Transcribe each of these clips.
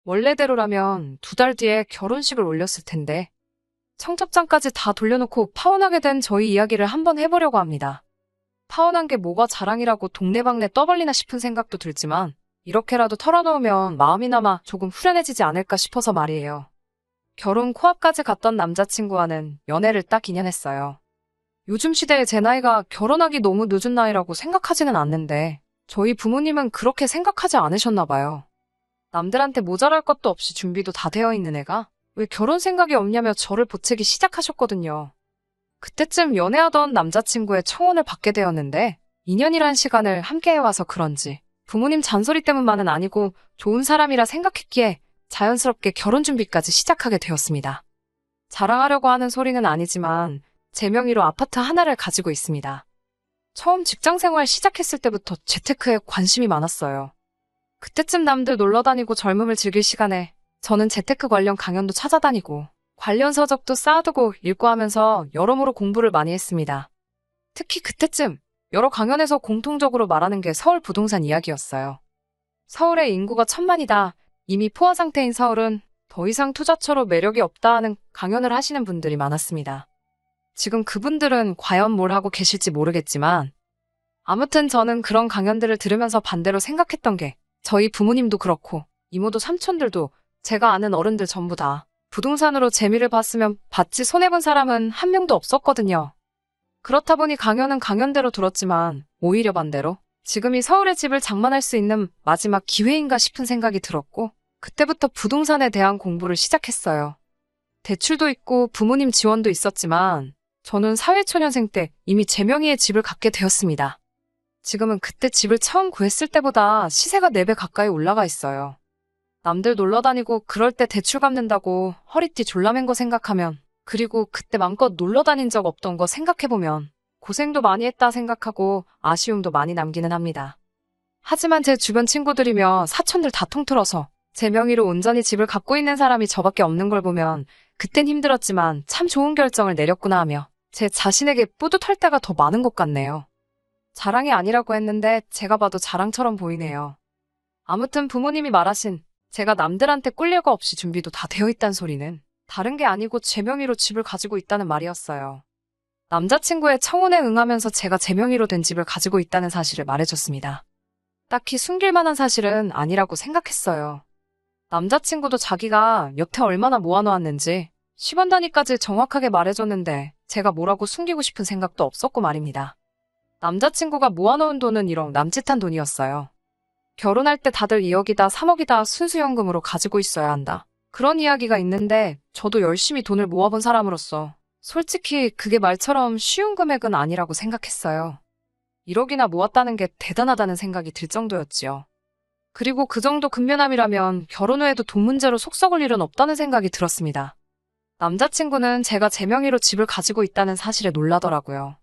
원래대로라면 2달 뒤에 결혼식을 올렸을 텐데 청첩장까지 다 돌려놓고 파혼하게 된 저희 이야기를 한번 해보려고 합니다. 파혼한 게 뭐가 자랑이라고 동네방네 떠벌리나 싶은 생각도 들지만 이렇게라도 털어놓으면 마음이나마 조금 후련해지지 않을까 싶어서 말이에요. 결혼 코앞까지 갔던 남자친구와는 연애를 딱 2년 했어요. 요즘 시대에 제 나이가 결혼하기 너무 늦은 나이라고 생각하지는 않는데 저희 부모님은 그렇게 생각하지 않으셨나 봐요. 남들한테 모자랄 것도 없이 준비도 다 되어 있는 애가 왜 결혼 생각이 없냐며 저를 보채기 시작하셨거든요. 그때쯤 연애하던 남자친구의 청혼을 받게 되었는데 2년이란 시간을 함께 해와서 그런지 부모님 잔소리 때문만은 아니고 좋은 사람이라 생각했기에 자연스럽게 결혼 준비까지 시작하게 되었습니다. 자랑하려고 하는 소리는 아니지만 제 명의로 아파트 하나를 가지고 있습니다. 처음 직장생활 시작했을 때부터 재테크에 관심이 많았어요. 그때쯤 남들 놀러 다니고 젊음을 즐길 시간에 저는 재테크 관련 강연도 찾아다니고 관련 서적도 쌓아두고 읽고 하면서 여러모로 공부를 많이 했습니다. 특히 그때쯤 여러 강연에서 공통적으로 말하는 게 서울 부동산 이야기였어요. 서울의 인구가 1000만이다. 이미 포화 상태인 서울은 더 이상 투자처로 매력이 없다 하는 강연을 하시는 분들이 많았습니다. 지금 그분들은 과연 뭘 하고 계실지 모르겠지만 아무튼 저는 그런 강연들을 들으면서 반대로 생각했던 게 저희 부모님도 그렇고 이모도 삼촌들도 제가 아는 어른들 전부 다 부동산으로 재미를 봤으면 봤지 손해본 사람은 한 명도 없었거든요. 그렇다 보니 강연은 강연대로 들었지만 오히려 반대로 지금이 서울의 집을 장만할 수 있는 마지막 기회인가 싶은 생각이 들었고 그때부터 부동산에 대한 공부를 시작했어요. 대출도 있고 부모님 지원도 있었지만 저는 사회초년생 때 이미 제 명의의 집을 갖게 되었습니다. 지금은 그때 집을 처음 구했을 때보다 시세가 4배 가까이 올라가 있어요. 남들 놀러 다니고 그럴 때 대출 갚는다고 허리띠 졸라맨 거 생각하면 그리고 그때 맘껏 놀러 다닌 적 없던 거 생각해보면 고생도 많이 했다 생각하고 아쉬움도 많이 남기는 합니다. 하지만 제 주변 친구들이며 사촌들 다 통틀어서 제 명의로 온전히 집을 갖고 있는 사람이 저밖에 없는 걸 보면 그땐 힘들었지만 참 좋은 결정을 내렸구나 하며 제 자신에게 뿌듯할 때가 더 많은 것 같네요. 자랑이 아니라고 했는데 제가 봐도 자랑처럼 보이네요. 아무튼 부모님이 말하신 제가 남들한테 꿀릴 거 없이 준비도 다 되어 있다는 소리는 다른 게 아니고 제 명의로 집을 가지고 있다는 말이었어요. 남자친구의 청혼에 응하면서 제가 제 명의로 된 집을 가지고 있다는 사실을 말해줬습니다. 딱히 숨길 만한 사실은 아니라고 생각했어요. 남자친구도 자기가 여태 얼마나 모아놓았는지 10원 단위까지 정확하게 말해줬는데 제가 뭐라고 숨기고 싶은 생각도 없었고 말입니다. 남자친구가 모아놓은 돈은 1억 남짓한 돈이었어요. 결혼할 때 다들 2억이다 3억이다 순수연금으로 가지고 있어야 한다. 그런 이야기가 있는데 저도 열심히 돈을 모아본 사람으로서 솔직히 그게 말처럼 쉬운 금액은 아니라고 생각했어요. 1억이나 모았다는 게 대단하다는 생각이 들 정도였지요. 그리고 그 정도 근면함이라면 결혼 후에도 돈 문제로 속 썩을 일은 없다는 생각이 들었습니다. 남자친구는 제가 제 명의로 집을 가지고 있다는 사실에 놀라더라고요.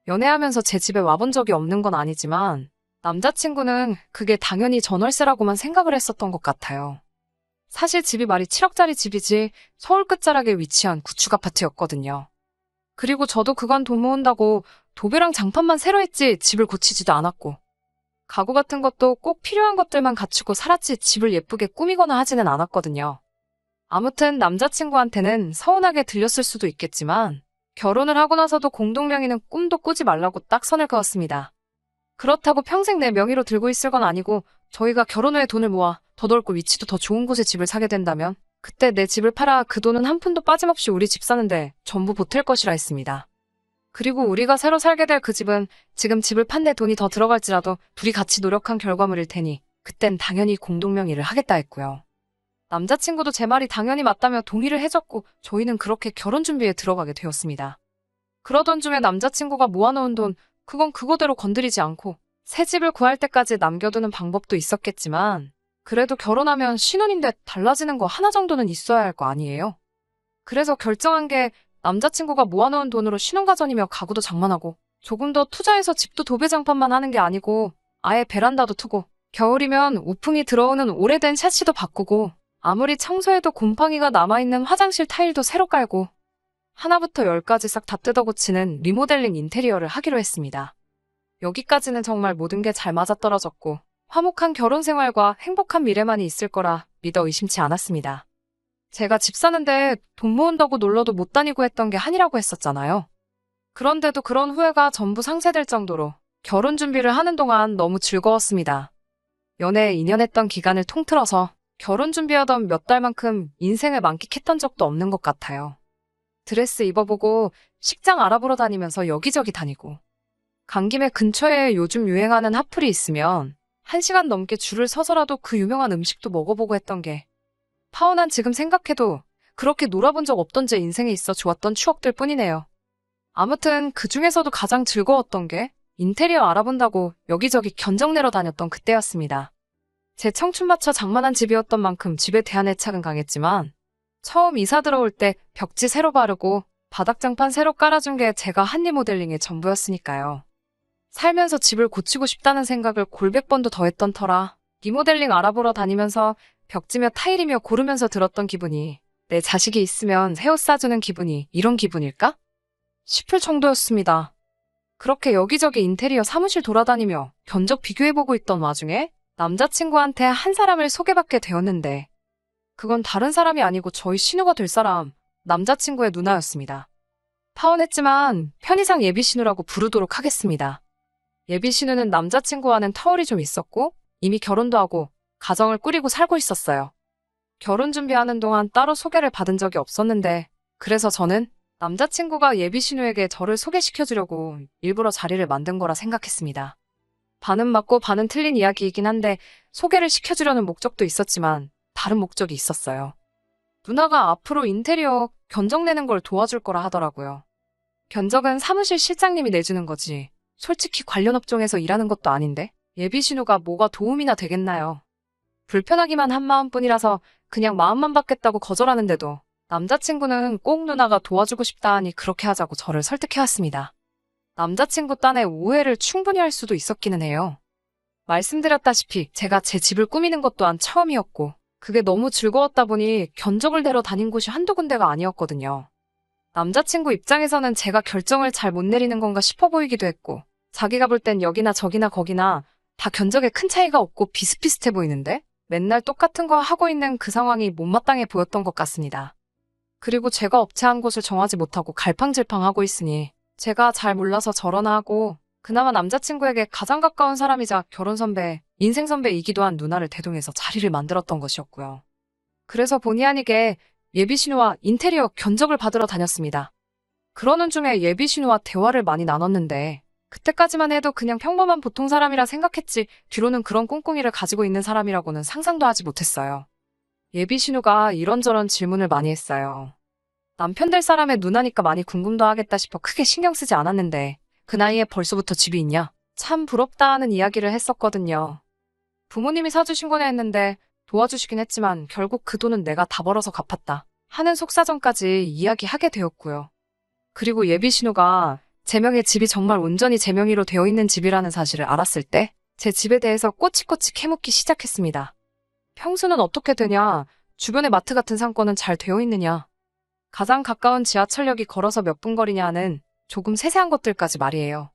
연애하면서 제 집에 와본 적이 없는 건 아니지만 남자친구는 그게 당연히 전월세라고만 생각을 했었던 것 같아요. 사실 집이 말이 7억짜리 집이지 서울 끝자락에 위치한 구축 아파트였거든요. 그리고 저도 그간 돈 모은다고 도배랑 장판만 새로 했지 집을 고치지도 않았고 가구 같은 것도 꼭 필요한 것들만 갖추고 살았지 집을 예쁘게 꾸미거나 하지는 않았거든요. 아무튼 남자친구한테는 서운하게 들렸을 수도 있겠지만 결혼을 하고 나서도 공동명의는 꿈도 꾸지 말라고 딱 선을 그었습니다. 그렇다고 평생 내 명의로 들고 있을 건 아니고 저희가 결혼 후에 돈을 모아 더 넓고 위치도 더 좋은 곳에 집을 사게 된다면 그때 내 집을 팔아 그 돈은 한 푼도 빠짐없이 우리 집 사는데 전부 보탤 것이라 했습니다. 그리고 우리가 새로 살게 될 그 집은 지금 집을 판 데 돈이 더 들어갈지라도 둘이 같이 노력한 결과물일 테니 그땐 당연히 공동명의를 하겠다 했고요. 남자친구도 제 말이 당연히 맞다며 동의를 해줬고 저희는 그렇게 결혼 준비에 들어가게 되었습니다. 그러던 중에 남자친구가 모아놓은 돈 그건 그거대로 건드리지 않고 새 집을 구할 때까지 남겨두는 방법도 있었겠지만 그래도 결혼하면 신혼인데 달라지는 거 하나 정도는 있어야 할 거 아니에요? 그래서 결정한 게 남자친구가 모아놓은 돈으로 신혼가전이며 가구도 장만하고 조금 더 투자해서 집도 도배장판만 하는 게 아니고 아예 베란다도 트고 겨울이면 우풍이 들어오는 오래된 샤시도 바꾸고 아무리 청소해도 곰팡이가 남아있는 화장실 타일도 새로 깔고 하나부터 10까지 싹 다 뜯어고치는 리모델링 인테리어를 하기로 했습니다. 여기까지는 정말 모든 게 잘 맞아떨어졌고 화목한 결혼 생활과 행복한 미래만이 있을 거라 믿어 의심치 않았습니다. 제가 집 사는데 돈 모은다고 놀러도 못 다니고 했던 게 한이라고 했었잖아요. 그런데도 그런 후회가 전부 상쇄될 정도로 결혼 준비를 하는 동안 너무 즐거웠습니다. 연애 2년 했던 기간을 통틀어서 결혼 준비하던 몇 달만큼 인생을 만끽했던 적도 없는 것 같아요. 드레스 입어보고 식장 알아보러 다니면서 여기저기 다니고 간 김에 근처에 요즘 유행하는 핫플이 있으면 1시간 넘게 줄을 서서라도 그 유명한 음식도 먹어보고 했던 게 파혼한 지금 생각해도 그렇게 놀아본 적 없던 제 인생에 있어 좋았던 추억들 뿐이네요. 아무튼 그 중에서도 가장 즐거웠던 게 인테리어 알아본다고 여기저기 견적 내러 다녔던 그때였습니다. 제 청춘 바쳐 장만한 집이었던 만큼 집에 대한 애착은 강했지만 처음 이사 들어올 때 벽지 새로 바르고 바닥장판 새로 깔아준 게 제가 한 리모델링의 전부였으니까요. 살면서 집을 고치고 싶다는 생각을 골백 번도 더 했던 터라 리모델링 알아보러 다니면서 벽지며 타일이며 고르면서 들었던 기분이 내 자식이 있으면 새 옷 사주는 기분이 이런 기분일까? 싶을 정도였습니다. 그렇게 여기저기 인테리어 사무실 돌아다니며 견적 비교해보고 있던 와중에 남자친구한테 한 사람을 소개받게 되었는데 그건 다른 사람이 아니고 저희 신우가 될 사람, 남자친구의 누나였습니다. 파혼했지만 편의상 예비신우라고 부르도록 하겠습니다. 예비신우는 남자친구와는 터울이 좀 있었고 이미 결혼도 하고 가정을 꾸리고 살고 있었어요. 결혼 준비하는 동안 따로 소개를 받은 적이 없었는데 그래서 저는 남자친구가 예비신우에게 저를 소개시켜주려고 일부러 자리를 만든 거라 생각했습니다. 반은 맞고 반은 틀린 이야기이긴 한데 소개를 시켜주려는 목적도 있었지만 다른 목적이 있었어요. 누나가 앞으로 인테리어 견적 내는 걸 도와줄 거라 하더라고요. 견적은 사무실 실장님이 내주는 거지. 솔직히 관련 업종에서 일하는 것도 아닌데 예비신우가 뭐가 도움이나 되겠나요. 불편하기만 한 마음뿐이라서 그냥 마음만 받겠다고 거절하는데도 남자친구는 꼭 누나가 도와주고 싶다 하니 그렇게 하자고 저를 설득해왔습니다. 남자친구 딴에 오해를 충분히 할 수도 있었기는 해요. 말씀드렸다시피 제가 제 집을 꾸미는 것 또한 처음이었고 그게 너무 즐거웠다 보니 견적을 내러 다닌 곳이 한두 군데가 아니었거든요. 남자친구 입장에서는 제가 결정을 잘 못 내리는 건가 싶어 보이기도 했고 자기가 볼 땐 여기나 저기나 거기나 다 견적에 큰 차이가 없고 비슷비슷해 보이는데 맨날 똑같은 거 하고 있는 그 상황이 못마땅해 보였던 것 같습니다. 그리고 제가 업체 한 곳을 정하지 못하고 갈팡질팡하고 있으니 제가 잘 몰라서 저러나 하고 그나마 남자친구에게 가장 가까운 사람이자 결혼 선배, 인생 선배이기도 한 누나를 대동해서 자리를 만들었던 것이었고요. 그래서 본의 아니게 예비신우와 인테리어 견적을 받으러 다녔습니다. 그러는 중에 예비신우와 대화를 많이 나눴는데 그때까지만 해도 그냥 평범한 보통 사람이라 생각했지 뒤로는 그런 꿍꿍이를 가지고 있는 사람이라고는 상상도 하지 못했어요. 예비신우가 이런저런 질문을 많이 했어요. 남편 될 사람의 누나니까 많이 궁금도 하겠다 싶어 크게 신경 쓰지 않았는데 그 나이에 벌써부터 집이 있냐? 참 부럽다 하는 이야기를 했었거든요. 부모님이 사주신 거네 했는데 도와주시긴 했지만 결국 그 돈은 내가 다 벌어서 갚았다 하는 속사정까지 이야기하게 되었고요. 그리고 예비신우가 제 명의 집이 정말 온전히 제 명의로 되어 있는 집이라는 사실을 알았을 때 제 집에 대해서 꼬치꼬치 캐묻기 시작했습니다. 평수는 어떻게 되냐? 주변에 마트 같은 상권은 잘 되어 있느냐? 가장 가까운 지하철역이 걸어서 몇 분 거리냐 하는 조금 세세한 것들까지 말이에요.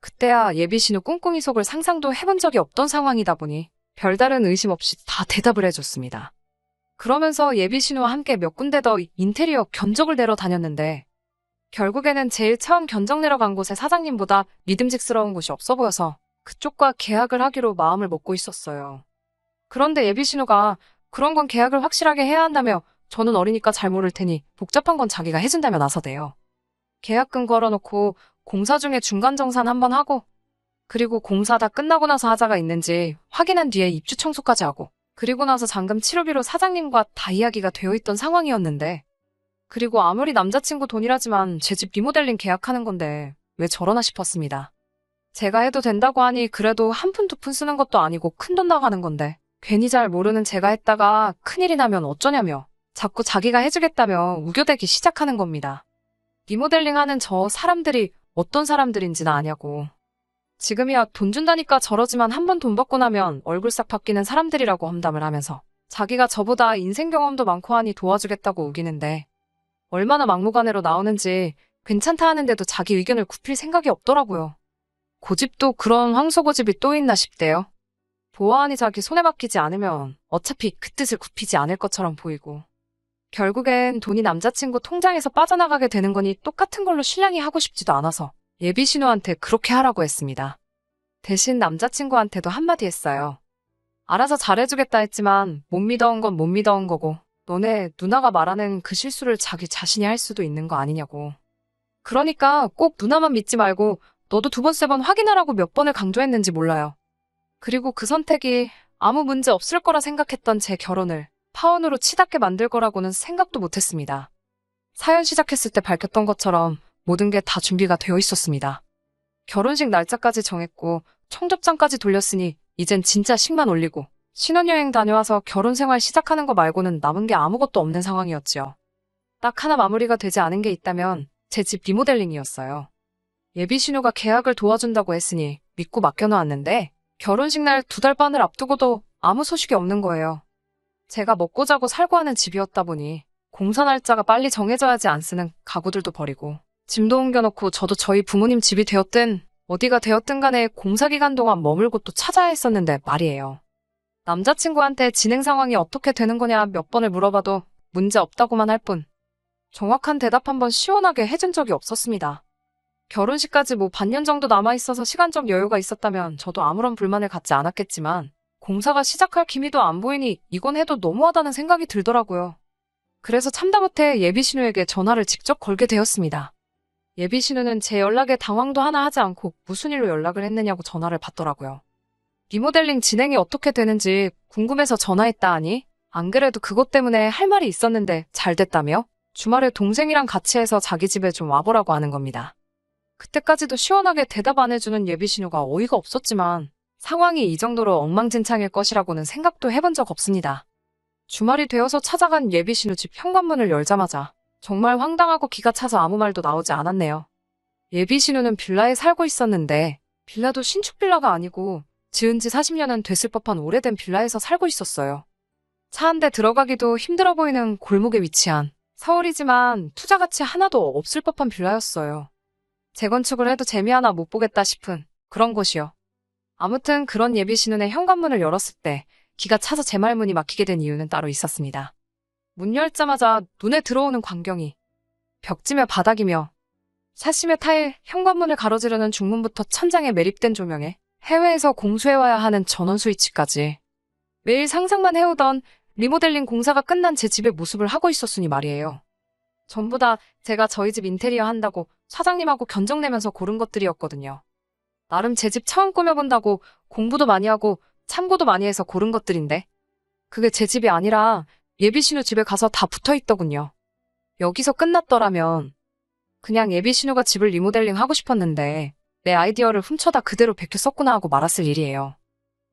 그때야 예비신우 꿍꿍이 속을 상상도 해본 적이 없던 상황이다 보니 별다른 의심 없이 다 대답을 해줬습니다. 그러면서 예비신우와 함께 몇 군데 더 인테리어 견적을 내러 다녔는데 결국에는 제일 처음 견적 내러 간 곳의 사장님보다 믿음직스러운 곳이 없어 보여서 그쪽과 계약을 하기로 마음을 먹고 있었어요. 그런데 예비신우가 그런 건 계약을 확실하게 해야 한다며 저는 어리니까 잘 모를 테니 복잡한 건 자기가 해준다며 나서대요. 계약금 걸어놓고 공사 중에 중간정산 한번 하고 그리고 공사 다 끝나고 나서 하자가 있는지 확인한 뒤에 입주 청소까지 하고 그리고 나서 잔금 치료비로 사장님과 다 이야기가 되어 있던 상황이었는데 그리고 아무리 남자친구 돈이라지만 제 집 리모델링 계약하는 건데 왜 저러나 싶었습니다. 제가 해도 된다고 하니 그래도 한 푼 두 푼 쓰는 것도 아니고 큰돈 나가는 건데 괜히 잘 모르는 제가 했다가 큰일이 나면 어쩌냐며 자꾸 자기가 해주겠다며 우겨대기 시작하는 겁니다. 리모델링 하는 저 사람들이 어떤 사람들인지는 아냐고. 지금이야 돈 준다니까 저러지만 한 번 돈 받고 나면 얼굴 싹 바뀌는 사람들이라고 험담을 하면서 자기가 저보다 인생 경험도 많고 하니 도와주겠다고 우기는데 얼마나 막무가내로 나오는지 괜찮다 하는데도 자기 의견을 굽힐 생각이 없더라고요. 고집도 그런 황소고집이 또 있나 싶대요. 보아하니 자기 손에 맡기지 않으면 어차피 그 뜻을 굽히지 않을 것처럼 보이고 결국엔 돈이 남자친구 통장에서 빠져나가게 되는 거니 똑같은 걸로 신랑이 하고 싶지도 않아서 예비신우한테 그렇게 하라고 했습니다. 대신 남자친구한테도 한마디 했어요. 알아서 잘해주겠다 했지만 못 믿어온 건 못 믿어온 거고 너네 누나가 말하는 그 실수를 자기 자신이 할 수도 있는 거 아니냐고. 그러니까 꼭 누나만 믿지 말고 너도 2번, 3번 확인하라고 몇 번을 강조했는지 몰라요. 그리고 그 선택이 아무 문제 없을 거라 생각했던 제 결혼을 파혼으로 치닫게 만들 거라고는 생각도 못했습니다. 사연 시작했을 때 밝혔던 것처럼 모든 게 다 준비가 되어 있었습니다. 결혼식 날짜까지 정했고 청첩장까지 돌렸으니 이젠 진짜 식만 올리고 신혼여행 다녀와서 결혼 생활 시작하는 거 말고는 남은 게 아무것도 없는 상황이었지요. 딱 하나 마무리가 되지 않은 게 있다면 제 집 리모델링이었어요. 예비신우가 계약을 도와준다고 했으니 믿고 맡겨놓았는데 결혼식 날 2달 반을 앞두고도 아무 소식이 없는 거예요. 제가 먹고 자고 살고 하는 집이었다 보니 공사 날짜가 빨리 정해져야지 안 쓰는 가구들도 버리고 짐도 옮겨놓고 저도 저희 부모님 집이 되었든 어디가 되었든 간에 공사 기간 동안 머물고 또 찾아야 했었는데 말이에요. 남자친구한테 진행 상황이 어떻게 되는 거냐 몇 번을 물어봐도 문제 없다고만 할 뿐 정확한 대답 한번 시원하게 해준 적이 없었습니다. 결혼식까지 반년 정도 남아있어서 시간적 여유가 있었다면 저도 아무런 불만을 갖지 않았겠지만 공사가 시작할 기미도 안 보이니 이건 해도 너무하다는 생각이 들더라고요. 그래서 참다 못해 예비신우에게 전화를 직접 걸게 되었습니다. 예비신우는 제 연락에 당황도 하나 하지 않고 무슨 일로 연락을 했느냐고 전화를 받더라고요. 리모델링 진행이 어떻게 되는지 궁금해서 전화했다 하니 안 그래도 그것 때문에 할 말이 있었는데 잘 됐다며 주말에 동생이랑 같이 해서 자기 집에 좀 와보라고 하는 겁니다. 그때까지도 시원하게 대답 안 해주는 예비신우가 어이가 없었지만 상황이 이 정도로 엉망진창일 것이라고는 생각도 해본 적 없습니다. 주말이 되어서 찾아간 예비신우 집 현관문을 열자마자 정말 황당하고 기가 차서 아무 말도 나오지 않았네요. 예비신우는 빌라에 살고 있었는데 빌라도 신축 빌라가 아니고 지은 지 40년은 됐을 법한 오래된 빌라에서 살고 있었어요. 차 한 대 들어가기도 힘들어 보이는 골목에 위치한 서울이지만 투자 가치 하나도 없을 법한 빌라였어요. 재건축을 해도 재미 하나 못 보겠다 싶은 그런 곳이요. 아무튼 그런 예비신우의 현관문을 열었을 때 기가 차서 제 말문이 막히게 된 이유는 따로 있었습니다. 문 열자마자 눈에 들어오는 광경이 벽지며 바닥이며 사시며 타일, 현관문을 가로지르는 중문부터 천장에 매립된 조명에 해외에서 공수해와야 하는 전원 스위치까지 매일 상상만 해오던 리모델링 공사가 끝난 제 집의 모습을 하고 있었으니 말이에요. 전부 다 제가 저희 집 인테리어 한다고 사장님하고 견적내면서 고른 것들이었거든요. 나름 제 집 처음 꾸며본다고 공부도 많이 하고 참고도 많이 해서 고른 것들인데 그게 제 집이 아니라 예비신우 집에 가서 다 붙어있더군요. 여기서 끝났더라면 그냥 예비신우가 집을 리모델링 하고 싶었는데 내 아이디어를 훔쳐다 그대로 베껴 썼구나 하고 말았을 일이에요.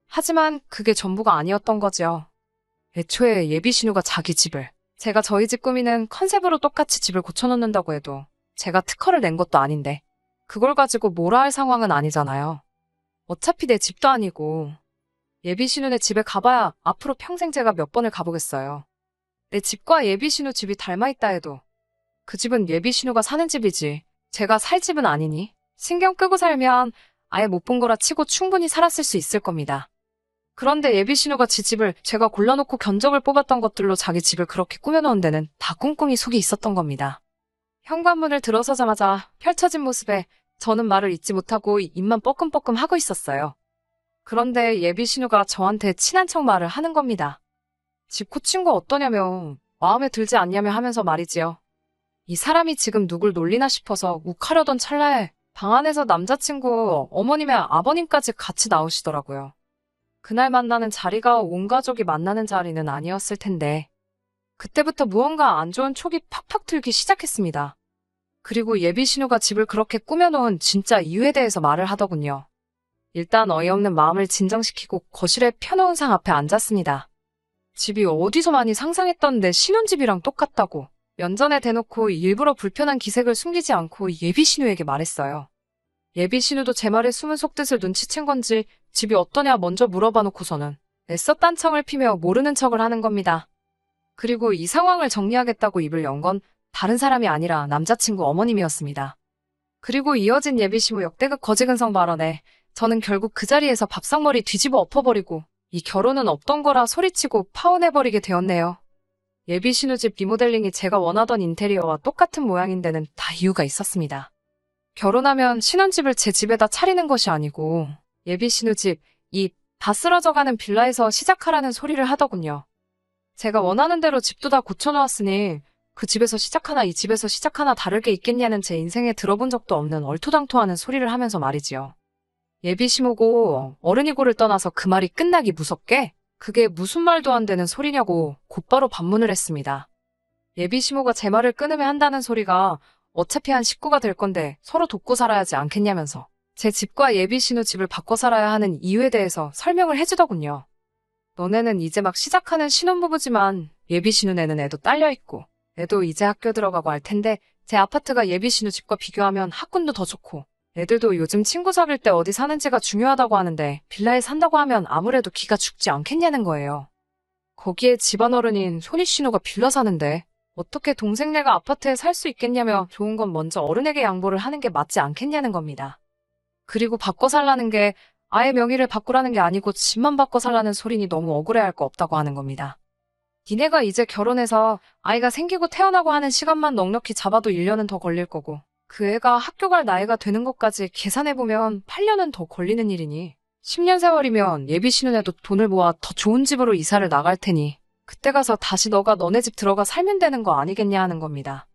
하지만 그게 전부가 아니었던 거죠. 애초에 예비신우가 자기 집을 제가 저희 집 꾸미는 컨셉으로 똑같이 집을 고쳐놓는다고 해도 제가 특허를 낸 것도 아닌데 그걸 가지고 뭐라 할 상황은 아니잖아요. 어차피 내 집도 아니고 예비신우네 집에 가봐야 앞으로 평생 제가 몇 번을 가보겠어요. 내 집과 예비신우 집이 닮아있다 해도 그 집은 예비신우가 사는 집이지 제가 살 집은 아니니 신경 끄고 살면 아예 못 본 거라 치고 충분히 살았을 수 있을 겁니다. 그런데 예비신우가 지 집을 제가 골라놓고 견적을 뽑았던 것들로 자기 집을 그렇게 꾸며놓은 데는 다 꿍꿍이 속이 있었던 겁니다. 현관문을 들어서자마자 펼쳐진 모습에 저는 말을 잇지 못하고 입만 뻐끔뻐끔 하고 있었어요. 그런데 예비신우가 저한테 친한 척 말을 하는 겁니다. 집 고친 거 어떠냐며 마음에 들지 않냐며 하면서 말이지요. 이 사람이 지금 누굴 놀리나 싶어서 욱하려던 찰나에 방 안에서 남자친구, 어머님의 아버님까지 같이 나오시더라고요. 그날 만나는 자리가 온 가족이 만나는 자리는 아니었을 텐데 그때부터 무언가 안 좋은 촉이 팍팍 들기 시작했습니다. 그리고 예비신우가 집을 그렇게 꾸며놓은 진짜 이유에 대해서 말을 하더군요. 일단 어이없는 마음을 진정시키고 거실에 펴놓은 상 앞에 앉았습니다. 집이 어디서 많이 상상했던 내 신혼집이랑 똑같다고 면전에 대놓고 일부러 불편한 기색을 숨기지 않고 예비신우에게 말했어요. 예비신우도 제 말에 숨은 속뜻을 눈치챈 건지 집이 어떠냐 먼저 물어봐 놓고서는 애써 딴청을 피며 모르는 척을 하는 겁니다. 그리고 이 상황을 정리하겠다고 입을 연 건 다른 사람이 아니라 남자친구 어머님이었습니다. 그리고 이어진 예비신우 역대급 거지근성 발언에 저는 결국 그 자리에서 밥상머리 뒤집어 엎어버리고 이 결혼은 없던 거라 소리치고 파혼해버리게 되었네요. 예비 신우집 리모델링이 제가 원하던 인테리어와 똑같은 모양인 데는 다 이유가 있었습니다. 결혼하면 신혼집을 제 집에다 차리는 것이 아니고 예비 신우집, 이 다 쓰러져가는 빌라에서 시작하라는 소리를 하더군요. 제가 원하는 대로 집도 다 고쳐놓았으니 그 집에서 시작하나 이 집에서 시작하나 다르게 있겠냐는 제 인생에 들어본 적도 없는 얼토당토하는 소리를 하면서 말이지요. 예비 시모고 어른이고를 떠나서 그 말이 끝나기 무섭게 그게 무슨 말도 안 되는 소리냐고 곧바로 반문을 했습니다. 예비 시모가 제 말을 끊으면 한다는 소리가 어차피 한 식구가 될 건데 서로 돕고 살아야지 않겠냐면서 제 집과 예비 신우 집을 바꿔 살아야 하는 이유에 대해서 설명을 해주더군요. 너네는 이제 막 시작하는 신혼부부지만 예비 신우네는 애도 딸려있고 애도 이제 학교 들어가고 할 텐데 제 아파트가 예비 신우 집과 비교하면 학군도 더 좋고 애들도 요즘 친구 사귈 때 어디 사는지가 중요하다고 하는데 빌라에 산다고 하면 아무래도 기가 죽지 않겠냐는 거예요. 거기에 집안 어른인 손이 신우가 빌라 사는데 어떻게 동생네가 아파트에 살 수 있겠냐며 좋은 건 먼저 어른에게 양보를 하는 게 맞지 않겠냐는 겁니다. 그리고 바꿔 살라는 게 아예 명의를 바꾸라는 게 아니고 집만 바꿔 살라는 소리니 너무 억울해할 거 없다고 하는 겁니다. 니네가 이제 결혼해서 아이가 생기고 태어나고 하는 시간만 넉넉히 잡아도 1년은 더 걸릴 거고 그 애가 학교 갈 나이가 되는 것까지 계산해보면 8년은 더 걸리는 일이니 10년 세월이면 예비 신혼에도 돈을 모아 더 좋은 집으로 이사를 나갈 테니 그때 가서 다시 너가 너네 집 들어가 살면 되는 거 아니겠냐 하는 겁니다.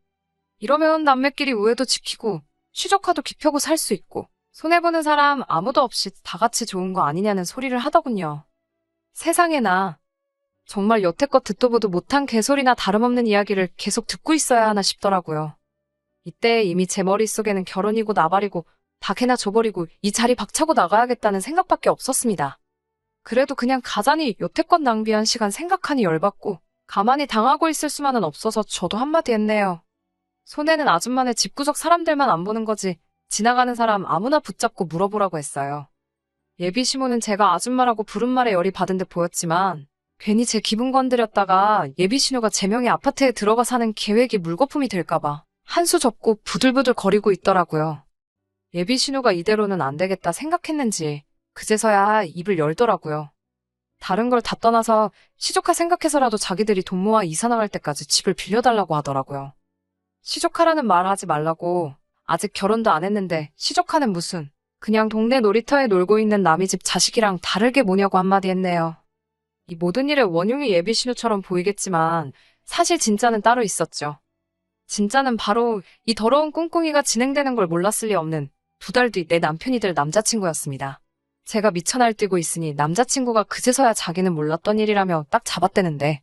이러면 남매끼리 우애도 지키고 시조카도 기펴고 살 수 있고 손해보는 사람 아무도 없이 다 같이 좋은 거 아니냐는 소리를 하더군요. 세상에나 정말 여태껏 듣도 보도 못한 개소리나 다름없는 이야기를 계속 듣고 있어야 하나 싶더라고요. 이때 이미 제 머릿속에는 결혼이고 나발이고 다 개나 줘버리고 이 자리 박차고 나가야겠다는 생각밖에 없었습니다. 그래도 그냥 가자니 여태껏 낭비한 시간 생각하니 열받고 가만히 당하고 있을 수만은 없어서 저도 한마디 했네요. 손해는 아줌마네 집구석 사람들만 안 보는 거지 지나가는 사람 아무나 붙잡고 물어보라고 했어요. 예비 시모는 제가 아줌마라고 부른 말에 열이 받은 듯 보였지만 괜히 제 기분 건드렸다가 예비 신우가 제 명의 아파트에 들어가 사는 계획이 물거품이 될까봐 한 수 접고 부들부들 거리고 있더라고요. 예비 신우가 이대로는 안 되겠다 생각했는지 그제서야 입을 열더라고요. 다른 걸 다 떠나서 시조카 생각해서라도 자기들이 돈 모아 이사 나갈 때까지 집을 빌려달라고 하더라고요. 시조카라는 말 하지 말라고 아직 결혼도 안 했는데 시조카는 무슨 그냥 동네 놀이터에 놀고 있는 남의 집 자식이랑 다르게 뭐냐고 한마디 했네요. 이 모든 일의 원흉이 예비 신우처럼 보이겠지만 사실 진짜는 따로 있었죠. 진짜는 바로 이 더러운 꿍꿍이가 진행되는 걸 몰랐을 리 없는 2달 뒤 내 남편이 될 남자친구였습니다. 제가 미쳐 날뛰고 있으니 남자친구가 그제서야 자기는 몰랐던 일이라며 딱 잡아대는데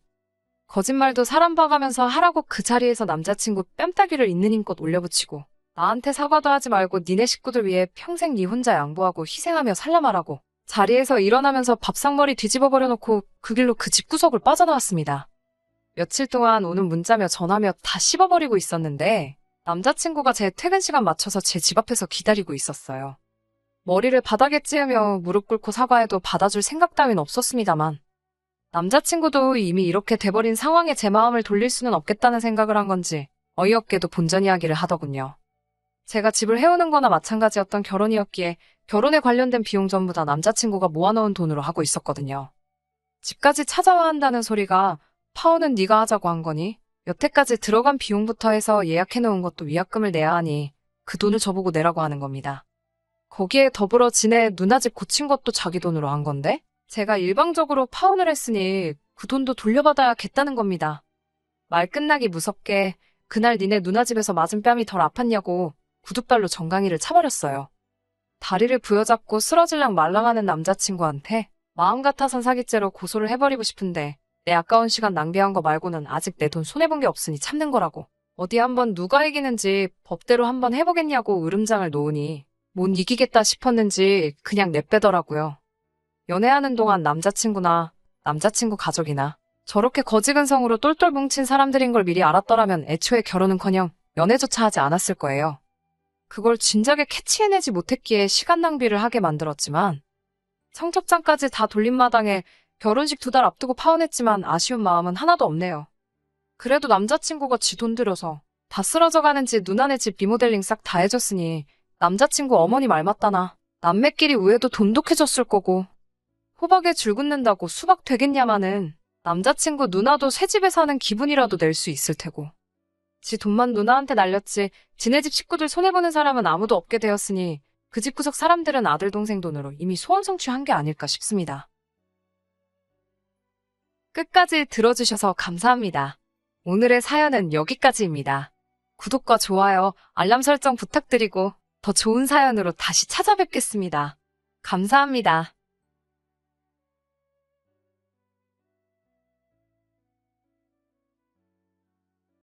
거짓말도 사람 봐가면서 하라고 그 자리에서 남자친구 뺨따기를 있는 힘껏 올려붙이고 나한테 사과도 하지 말고 니네 식구들 위해 평생 니 혼자 양보하고 희생하며 살라 말하고 자리에서 일어나면서 밥상머리 뒤집어 버려놓고 그 길로 그 집구석을 빠져나왔습니다. 며칠 동안 오는 문자며 전화며 다 씹어버리고 있었는데 남자친구가 제 퇴근 시간 맞춰서 제 집 앞에서 기다리고 있었어요. 머리를 바닥에 찌으며 무릎 꿇고 사과해도 받아줄 생각 따윈 없었습니다만 남자친구도 이미 이렇게 돼버린 상황에 제 마음을 돌릴 수는 없겠다는 생각을 한 건지 어이없게도 본전 이야기를 하더군요. 제가 집을 해오는 거나 마찬가지였던 결혼이었기에 결혼에 관련된 비용 전부 다 남자친구가 모아놓은 돈으로 하고 있었거든요. 집까지 찾아와 한다는 소리가 파혼은 네가 하자고 한 거니? 여태까지 들어간 비용부터 해서 예약해놓은 것도 위약금을 내야 하니 그 돈을 저보고 내라고 하는 겁니다. 거기에 더불어 지네 누나 집 고친 것도 자기 돈으로 한 건데 제가 일방적으로 파혼을 했으니 그 돈도 돌려받아야겠다는 겁니다. 말 끝나기 무섭게 그날 니네 누나 집에서 맞은 뺨이 덜 아팠냐고 구둣발로 정강이를 차버렸어요. 다리를 부여잡고 쓰러질랑 말랑하는 남자친구한테 마음 같아선 사기죄로 고소를 해버리고 싶은데 내 아까운 시간 낭비한 거 말고는 아직 내 돈 손해본 게 없으니 참는 거라고 어디 한번 누가 이기는지 법대로 한번 해보겠냐고 으름장을 놓으니 못 이기겠다 싶었는지 그냥 내빼더라고요. 연애하는 동안 남자친구나 남자친구 가족이나 저렇게 거지근성으로 똘똘 뭉친 사람들인 걸 미리 알았더라면 애초에 결혼은커녕 연애조차 하지 않았을 거예요. 그걸 진작에 캐치해내지 못했기에 시간 낭비를 하게 만들었지만 청첩장까지 다 돌린 마당에 결혼식 2달 앞두고 파혼했지만 아쉬운 마음은 하나도 없네요. 그래도 남자친구가 지 돈 들여서 다 쓰러져 가는지 누나네 집 리모델링 싹 다 해줬으니 남자친구 어머니 말 맞다나 남매끼리 우애도 돈독해졌을 거고 호박에 줄 긋는다고 수박 되겠냐마는 남자친구 누나도 새 집에 사는 기분이라도 낼 수 있을 테고. 지 돈만 누나한테 날렸지 지네 집 식구들 손해보는 사람은 아무도 없게 되었으니 그 집 구석 사람들은 아들 동생 돈으로 이미 소원 성취한 게 아닐까 싶습니다. 끝까지 들어주셔서 감사합니다. 오늘의 사연은 여기까지입니다. 구독과 좋아요, 알람 설정 부탁드리고 더 좋은 사연으로 다시 찾아뵙겠습니다. 감사합니다.